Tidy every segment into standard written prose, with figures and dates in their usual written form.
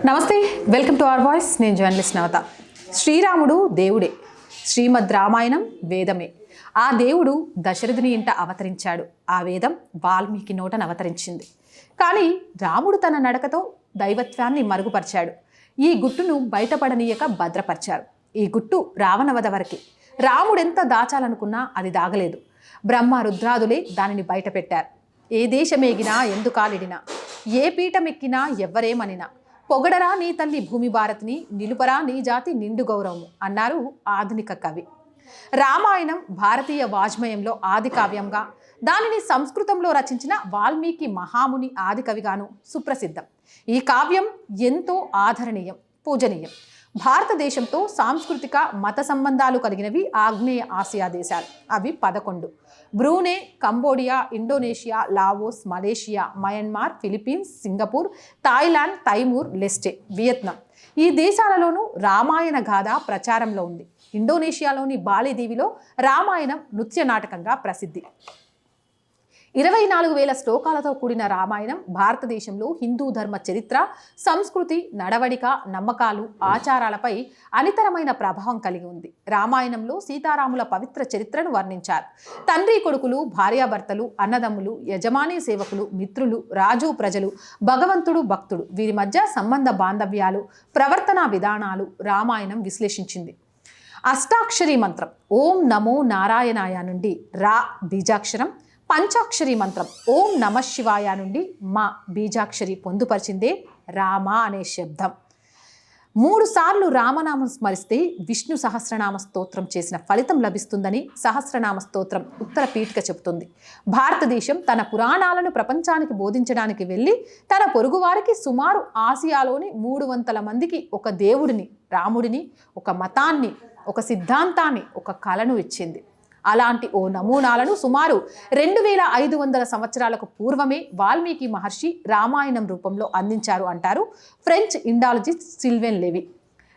నమస్తే, welcome to our voice. నేను journalist నవత. శ్రీరాముడు దేవుడే, శ్రీమద్ రామాయణం వేదమే. ఆ దేవుడు దశరథుని ఇంట అవతరించాడు. ఆ వేదం వాల్మీకి నోటన అవతరించింది. కానీ రాముడు తన నడకతో దైవత్వాన్ని మరుగుపరిచాడు. ఈ గుట్టును బయటపడనీయక భద్రపరిచారు. ఈ గుట్టు రావణవధ వరకే. రాముడెంత దాచాలనుకున్నా అది దాగలేదు. బ్రహ్మ రుద్రాదులే దానిని బయట పెట్టారు. ఏ దేశమేగినా ఎందుకాలిడినా, ఏ పీఠమెక్కినా ఎవ్వరేమనినా, పొగడరా నీ తల్లి భూమి భారతిని, నిలుపరా నీ జాతి నిండు గౌరవము అన్నారు ఆధునిక కవి. రామాయణం భారతీయ వాజ్మయంలో ఆది కావ్యంగా, దానిని సంస్కృతంలో రచించిన వాల్మీకి మహాముని ఆది కవిగాను సుప్రసిద్ధం. ఈ కావ్యం ఎంతో ఆదరణీయం, పూజనీయం. భారతదేశంతో సాంస్కృతిక మత సంబంధాలు కలిగినవి ఆగ్నేయ ఆసియా దేశాలు. అవి 11: Brunei, Cambodia, Indonesia, Laos, Malaysia, Myanmar, Philippines, Singapore, Thailand, Timor, Leste, Vietnam. ఈ దేశాలలోనూ రామాయణ గాథ ప్రచారంలో ఉంది. ఇండోనేషియాలోని బాలి దీవిలో రామాయణం నృత్య నాటకంగా ప్రసిద్ధి. 24,000 శ్లోకాలతో కూడిన రామాయణం భారతదేశంలో హిందూ ధర్మ చరిత్ర, సంస్కృతి, నడవడిక, నమ్మకాలు, ఆచారాలపై అనితరమైన ప్రభావం కలిగి ఉంది. రామాయణంలో సీతారాముల పవిత్ర చరిత్రను వర్ణించారు. తండ్రి కొడుకులు, భార్యాభర్తలు, అన్నదమ్ములు, యజమాని సేవకులు, మిత్రులు, రాజు ప్రజలు, భగవంతుడు భక్తుడు, వీరి మధ్య సంబంధ బాంధవ్యాలు, ప్రవర్తనా విధానాలు రామాయణం విశ్లేషించింది. అష్టాక్షరి మంత్రం ఓం నమో నారాయణాయ నుండి రా బీజాక్షరం, పంచాక్షరి మంత్రం ఓం నమ శివాయ నుండి మా బీజాక్షరి పొందుపరిచిందే రామ అనే శబ్దం. 3 సార్లు రామనామం స్మరిస్తే విష్ణు సహస్రనామ స్తోత్రం చేసిన ఫలితం లభిస్తుందని సహస్రనామ స్తోత్రం ఉత్తర పీఠిక చెబుతుంది. భారతదేశం తన పురాణాలను ప్రపంచానికి బోధించడానికి వెళ్ళి తన పొరుగువారికి సుమారు ఆసియాలోని 300 మందికి ఒక దేవుడిని, రాముడిని, ఒక మతాన్ని, ఒక సిద్ధాంతాన్ని, ఒక కళను ఇచ్చింది. అలాంటి ఓ నమూనాలను సుమారు 2500 సంవత్సరాలకు పూర్వమే వాల్మీకి మహర్షి రామాయణం రూపంలో అందించారు అంటారు ఫ్రెంచ్ ఇండాలజిస్ట్ సిల్వెన్ లెవి.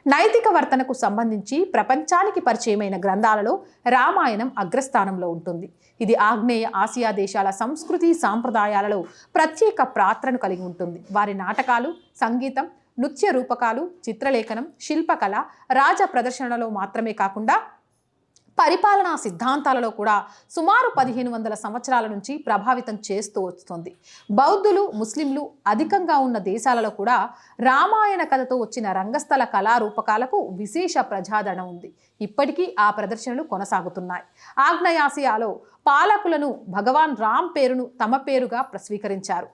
నైతిక వర్తనకు సంబంధించి ప్రపంచానికి పరిచయమైన గ్రంథాలలో రామాయణం అగ్రస్థానంలో ఉంటుంది. ఇది ఆగ్నేయ ఆసియా దేశాల సంస్కృతి సాంప్రదాయాలలో ప్రత్యేక పాత్రను కలిగి ఉంటుంది. వారి నాటకాలు, సంగీతం, నృత్య రూపకాలు, చిత్రలేఖనం, శిల్పకళ, రాజ ప్రదర్శనలో మాత్రమే కాకుండా పరిపాలనా సిద్ధాంతాలలో కూడా సుమారు 1500 సంవత్సరాల నుంచి ప్రభావితం చేస్తూ వస్తుంది. బౌద్ధులు, ముస్లింలు అధికంగా ఉన్న దేశాలలో కూడా రామాయణ కథతో వచ్చిన రంగస్థల కళారూపకాలకు విశేష ప్రజాదరణ ఉంది. ఇప్పటికీ ఆ ప్రదర్శనలు కొనసాగుతున్నాయి. ఆగ్నేయాసియాలో పాలకులను భగవాన్ రామ్ పేరును తమ పేరుగా స్వీకరించారు.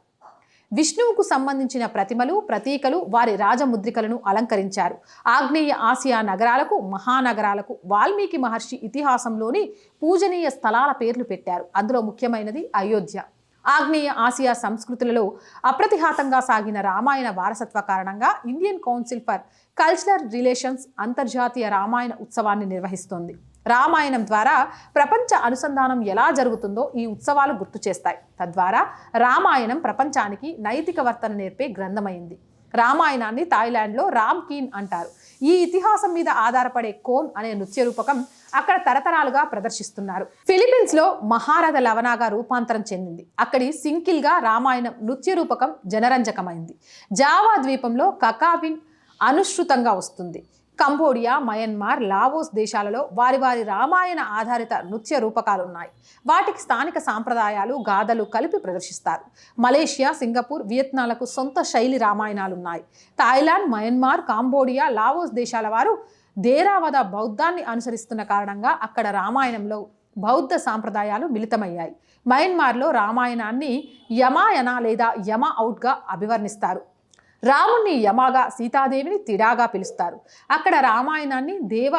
విష్ణువుకు సంబంధించిన ప్రతిమలు, ప్రతీకలు, వారి రాజముద్రికలను అలంకరించారు. ఆగ్నేయ ఆసియా నగరాలకు, మహానగరాలకు వాల్మీకి మహర్షి ఇతిహాసంలోని పూజనీయ స్థలాల పేర్లు పెట్టారు. అందులో ముఖ్యమైనది అయోధ్య. ఆగ్నేయ ఆసియా సంస్కృతులలో అప్రతిహాతంగా సాగిన రామాయణ వారసత్వ కారణంగా Indian council for cultural relations అంతర్జాతీయ రామాయణ ఉత్సవాన్ని నిర్వహిస్తోంది. రామాయణం ద్వారా ప్రపంచ అనుసంధానం ఎలా జరుగుతుందో ఈ ఉత్సవాలు గుర్తు చేస్తాయి. తద్వారా రామాయణం ప్రపంచానికి నైతిక వర్తన నేర్పే గ్రంథమైంది. రామాయణాన్ని థాయిలాండ్లో రామ్ కీన్ అంటారు. ఈ ఇతిహాసం మీద ఆధారపడే కోన్ అనే నృత్య రూపకం అక్కడ తరతరాలుగా ప్రదర్శిస్తున్నారు. ఫిలిప్పీన్స్లో మహారథ లవనాగా రూపాంతరం చెందింది. అక్కడి సింకిల్గా రామాయణం నృత్య రూపకం జనరంజకమైంది. జావా ద్వీపంలో కకావిన్ అనుసృతంగా వస్తుంది. కంబోడియా, మయన్మార్, లావోస్ దేశాలలో వారి వారి రామాయణ ఆధారిత నృత్య రూపకాలు ఉన్నాయి. వాటికి స్థానిక సాంప్రదాయాలు, గాథలు కలిపి ప్రదర్శిస్తారు. మలేషియా, సింగపూర్, వియత్నాలకు సొంత శైలి రామాయణాలున్నాయి. థాయిలాండ్, మయన్మార్, కాంబోడియా, లావోస్ దేశాల వారు థేరవాద బౌద్ధాన్ని అనుసరిస్తున్న కారణంగా అక్కడ రామాయణంలో బౌద్ధ సాంప్రదాయాలు మిళితమయ్యాయి. మయన్మార్లో రామాయణాన్ని యమాయన లేదా యమ అవుట్గా అభివర్ణిస్తారు. రాముణ్ణి యమాగా, సీతాదేవిని తిడాగా పిలుస్తారు. అక్కడ రామాయణాన్ని దేవ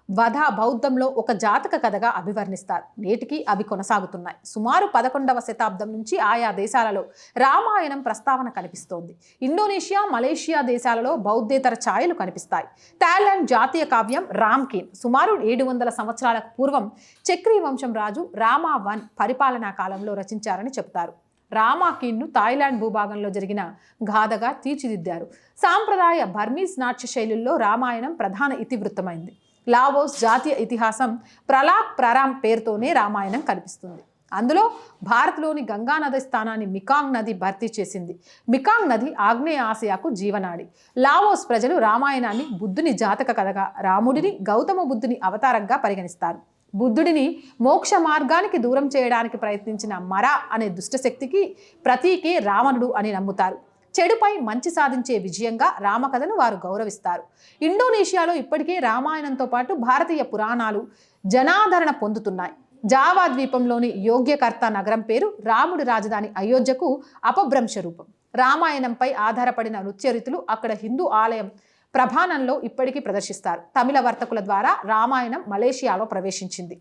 వధ బౌద్ధంలో ఒక జాతక కథగా అభివర్ణిస్తారు. నేటికి అవి కొనసాగుతున్నాయి. సుమారు 11వ శతాబ్దం నుంచి ఆయా దేశాలలో రామాయణం ప్రస్తావన కనిపిస్తోంది. ఇండోనేషియా, మలేషియా దేశాలలో బౌద్ధేతర ఛాయలు కనిపిస్తాయి. థాయిలాండ్ జాతీయ కావ్యం రామ్ కీన్ సుమారు 700 సంవత్సరాలకు పూర్వం చక్రీ వంశం రాజు రామా వన్ పరిపాలనా కాలంలో రచించారని చెబుతారు. రామాకీన్ను థాయిలాండ్ భూభాగంలో జరిగిన గాథగా తీర్చిదిద్దారు. సాంప్రదాయ బర్మీస్ నాట్య శైలుల్లో రామాయణం ప్రధాన ఇతివృత్తమైంది. లావోస్ జాతీయ ఇతిహాసం ప్రలాక్ ప్రరామ్ పేరుతోనే రామాయణం కనిపిస్తుంది. అందులో భారత్లోని గంగా నది స్థానాన్ని మికాంగ్ నది భర్తీ చేసింది. మికాంగ్ నది ఆగ్నేయ ఆసియాకు జీవనాడి. లావోస్ ప్రజలు రామాయణాన్ని బుద్ధుని జాతక కథగా, రాముడిని గౌతమ బుద్ధుని అవతారంగా పరిగణిస్తారు. బుద్ధుడిని మోక్ష మార్గానికి దూరం చేయడానికి ప్రయత్నించిన మరా అనే దుష్టశక్తికి ప్రతీకే రావణుడు అని నమ్ముతారు. చెడుపై మంచి సాధించే విజయంగా రామకథను వారు గౌరవిస్తారు. ఇండోనేషియాలో ఇప్పటికే రామాయణంతో పాటు భారతీయ పురాణాలు జనాదరణ పొందుతున్నాయి. జావా ద్వీపంలోని యోగ్యకర్త నగరం పేరు రాముడి రాజధాని అయోధ్యకు అపభ్రంశ రూపం. రామాయణంపై ఆధారపడిన నృత్యరీతులు అక్కడ హిందూ ఆలయం ప్రభానంలో ఇప్పటికీ ప్రదర్శిస్తారు. తమిళ వర్తకుల ద్వారా రామాయణం మలేషియాలో ప్రవేశించింది.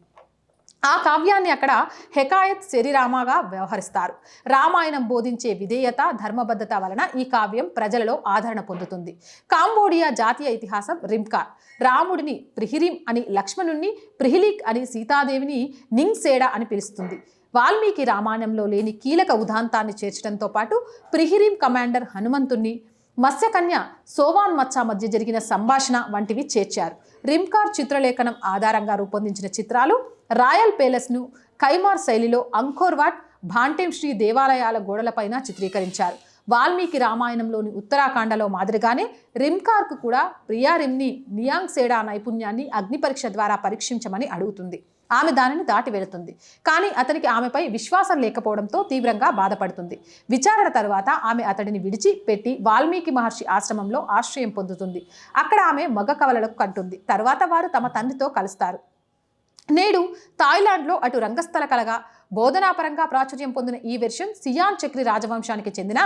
ఆ కావ్యాన్ని అక్కడ హెకాయత్ శరీరామాగా వ్యవహరిస్తారు. రామాయణం బోధించే విధేయత, ధర్మబద్ధత వలన ఈ కావ్యం ప్రజలలో ఆదరణ పొందుతుంది. కాంబోడియా జాతీయ ఇతిహాసం రిమ్కార్ రాముడిని ప్రిహిరిం అని, లక్ష్మణుణ్ణి ప్రిహిలిక్ అని, సీతాదేవిని నింగ్సేడా అని పిలుస్తుంది. వాల్మీకి రామాయణంలో లేని కీలక ఉదాంతాన్ని చేర్చడంతో పాటు ప్రిహిరిం కమాండర్ హనుమంతుణ్ణి, మత్స్యకన్య సోవాన్ మచ్చా మధ్య జరిగిన సంభాషణ వంటివి చేర్చారు. రిమ్కార్ చిత్రలేఖనం ఆధారంగా రూపొందించిన చిత్రాలు రాయల్ పేలెస్ను కైమార్ శైలిలో అంకోర్ వాట్, భాంటెం శ్రీ దేవాలయాల గోడలపైన చిత్రీకరించారు. వాల్మీకి రామాయణంలోని ఉత్తరాఖండలో మాదిరిగానే రిమ్కార్కు కూడా ప్రియారిమ్ని నియాంగ్ సేడా నైపుణ్యాన్ని అగ్ని పరీక్ష ద్వారా పరీక్షించమని అడుగుతుంది. ఆమె దానిని దాటి వెళుతుంది. కానీ అతనికి ఆమెపై విశ్వాసం లేకపోవడంతో తీవ్రంగా బాధపడుతుంది. విచారణ తరువాత ఆమె అతడిని విడిచిపెట్టి వాల్మీకి మహర్షి ఆశ్రమంలో ఆశ్రయం పొందుతుంది. అక్కడ ఆమె మగ కవలలకు కంటుంది. తర్వాత వారు తమ తండ్రితో కలుస్తారు. నేడు థాయిలాండ్లో అటు రంగస్థల కళగా, బోధనాపరంగా ప్రాచుర్యం పొందిన ఈ వెర్షన్ సియాన్ చక్రి రాజవంశానికి చెందిన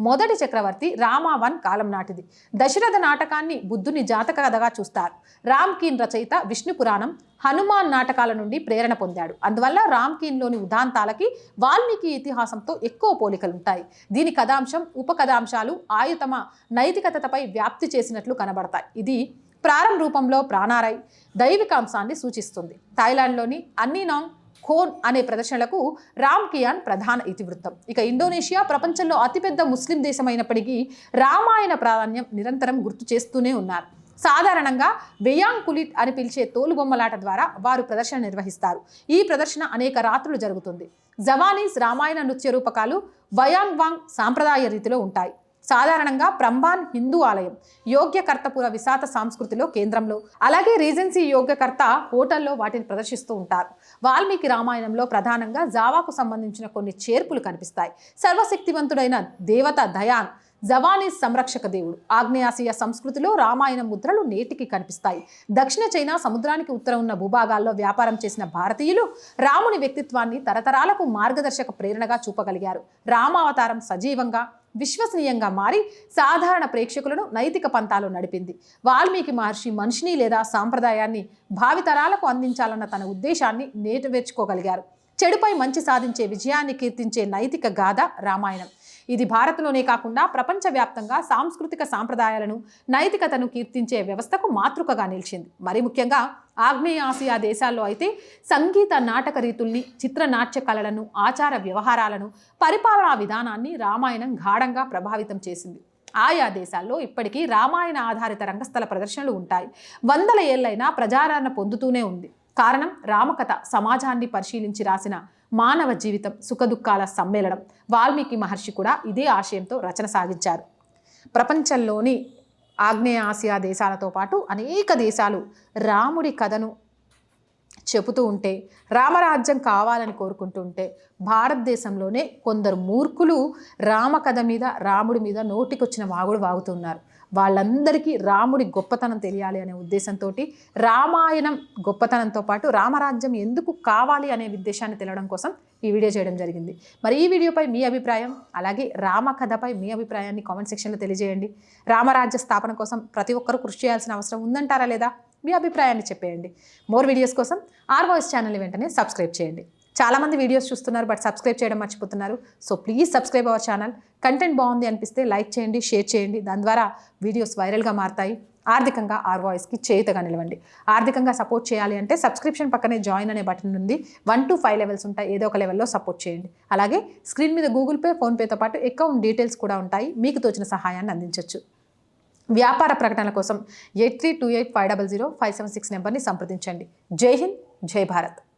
మొదటి చక్రవర్తి రామావన్ కాలం నాటిది. దశరథ నాటకాన్ని బుద్ధుని జాతక కథగా చూస్తారు. రామ్కీన్ రచయిత విష్ణు పురాణం, హనుమాన్ నాటకాల నుండి ప్రేరణ పొందాడు. అందువల్ల రామ్కీన్లోని ఉదాంతాలకి వాల్మీకి ఇతిహాసంతో ఎక్కువ పోలికలుంటాయి. దీని కథాంశం, ఉపకథాంశాలు ఆయుతమ నైతికతపై వ్యాప్తి చేసినట్లు కనబడతాయి. ఇది ప్రారంభ రూపంలో ప్రాణారై దైవికాంశాన్ని సూచిస్తుంది. థాయిలాండ్లోని అన్నీనాంగ్ ఖోన్ అనే ప్రదర్శనలకు రామ్కియాన్ ప్రధాన ఇతివృత్తం. ఇక ఇండోనేషియా ప్రపంచంలో అతిపెద్ద ముస్లిం దేశమైనప్పటికీ రామాయణ ప్రాధాన్యం నిరంతరం గుర్తు చేస్తూనే ఉన్నారు. సాధారణంగా వెయాంగ్ కులిట్ అని పిలిచే తోలుబొమ్మలాట ద్వారా వారు ప్రదర్శన నిర్వహిస్తారు. ఈ ప్రదర్శన అనేక రాత్రులు జరుగుతుంది. జవానీస్ రామాయణ నృత్య రూపకాలు వయాంగ్ వాంగ్ సాంప్రదాయ రీతిలో ఉంటాయి. సాధారణంగా ప్రంబాన్ హిందూ ఆలయం, యోగ్యకర్తపుర విశాత సంస్కృతిలో కేంద్రంలో, అలాగే రీజెన్సీ యోగ్యకర్త హోటల్లో వాటిని ప్రదర్శిస్తూ ఉంటారు. వాల్మీకి రామాయణంలో ప్రధానంగా జావాకు సంబంధించిన కొన్ని చేర్పులు కనిపిస్తాయి. సర్వశక్తివంతుడైన దేవత దయాన్ జవానీస్ సంరక్షక దేవుడు. ఆగ్నేయాసియా సంస్కృతిలో రామాయణ ముద్రలు నేటికి కనిపిస్తాయి. దక్షిణ చైనా సముద్రానికి ఉత్తరం ఉన్న భూభాగాల్లో వ్యాపారం చేసిన భారతీయులు రాముని వ్యక్తిత్వాన్ని తరతరాలకు మార్గదర్శక ప్రేరణగా చూపగలిగారు. రామావతారం సజీవంగా, విశ్వసనీయంగా మారి సాధారణ ప్రేక్షకులను నైతిక పంతాలు నడిపింది. వాల్మీకి మహర్షి మనిషిని లేదా సాంప్రదాయాన్ని భావితరాలకు అందించాలన్న తన ఉద్దేశాన్ని నెరవేర్చుకోగలిగారు. చెడుపై మంచి సాధించే విజయాన్ని కీర్తించే నైతిక గాథ రామాయణం. ఇది భారత్లోనే కాకుండా ప్రపంచవ్యాప్తంగా సాంస్కృతిక సాంప్రదాయాలను, నైతికతను కీర్తించే వ్యవస్థకు మాతృకగా నిలిచింది. మరి ముఖ్యంగా ఆగ్నేయ ఆసియా దేశాల్లో అయితే సంగీత నాటక రీతుల్ని, చిత్రనాట్య కళలను, ఆచార వ్యవహారాలను, పరిపాలనా విధానాన్ని రామాయణం గాఢంగా ప్రభావితం చేసింది. ఆయా దేశాల్లో ఇప్పటికీ రామాయణ ఆధారిత రంగస్థల ప్రదర్శనలు ఉంటాయి. వందల ఏళ్లైనా ప్రజాదరణ పొందుతూనే ఉంది. కారణం రామకథ సమాజాన్ని పరిశీలించి రాసిన మానవ జీవితం, సుఖదుఖాల సమ్మేళనం. వాల్మీకి మహర్షి కూడా ఇదే ఆశయంతో రచన సాగించారు. ప్రపంచంలోని ఆగ్నేయ ఆసియా దేశాలతో పాటు అనేక దేశాలు రాముడి కథను చెబుతూ ఉంటే, రామరాజ్యం కావాలని కోరుకుంటూ ఉంటే, భారతదేశంలోనే కొందరు మూర్ఖులు రామకథ మీద, రాముడి మీద నోటికొచ్చిన వాగుడు వాగుతున్నారు. వాళ్ళందరికీ రాముడి గొప్పతనం తెలియాలి అనే ఉద్దేశంతో రామాయణం గొప్పతనంతో పాటు రామరాజ్యం ఎందుకు కావాలి అనే ఉద్దేశాన్ని తెలియడం కోసం ఈ వీడియో చేయడం జరిగింది. మరి ఈ వీడియోపై మీ అభిప్రాయం, అలాగే రామకథపై మీ అభిప్రాయాన్ని కామెంట్ సెక్షన్లో తెలియజేయండి. రామరాజ్య స్థాపన కోసం ప్రతి ఒక్కరూ కృషి చేయాల్సిన అవసరం ఉందంటారా లేదా? మీ అభిప్రాయాన్ని చెప్పేయండి. మోర్ వీడియోస్ కోసం ఆర్ వాయిస్ ఛానల్ని వెంటనే సబ్స్క్రైబ్ చేయండి. చాలామంది వీడియోస్ చూస్తున్నారు బట్ సబ్స్క్రైబ్ చేయడం మర్చిపోతున్నారు. So please subscribe our channel. Content బాగుంది అనిపిస్తే లైక్ చేయండి, షేర్ చేయండి. దాని ద్వారా వీడియోస్ వైరల్గా మారుతాయి. ఆర్థికంగా ఆర్ వాయిస్కి చేయుతగా నిలవండి. ఆర్థికంగా సపోర్ట్ చేయాలి అంటే సబ్స్క్రిప్షన్ పక్కనే జాయిన్ అనే బటన్ ఉంది. 1 to 5 లెవెల్స్ ఉంటాయి. ఏదో ఒక లెవెల్లో సపోర్ట్ చేయండి. అలాగే స్క్రీన్ మీద గూగుల్ పే, ఫోన్పేతో పాటు అకౌంట్ డీటెయిల్స్ కూడా ఉంటాయి. మీకు తోచిన సహాయాన్ని అందించవచ్చు. వ్యాపార ప్రకటనల కోసం 8328500576 నెంబర్ని సంప్రదించండి. జై హింద్, జై భారత్.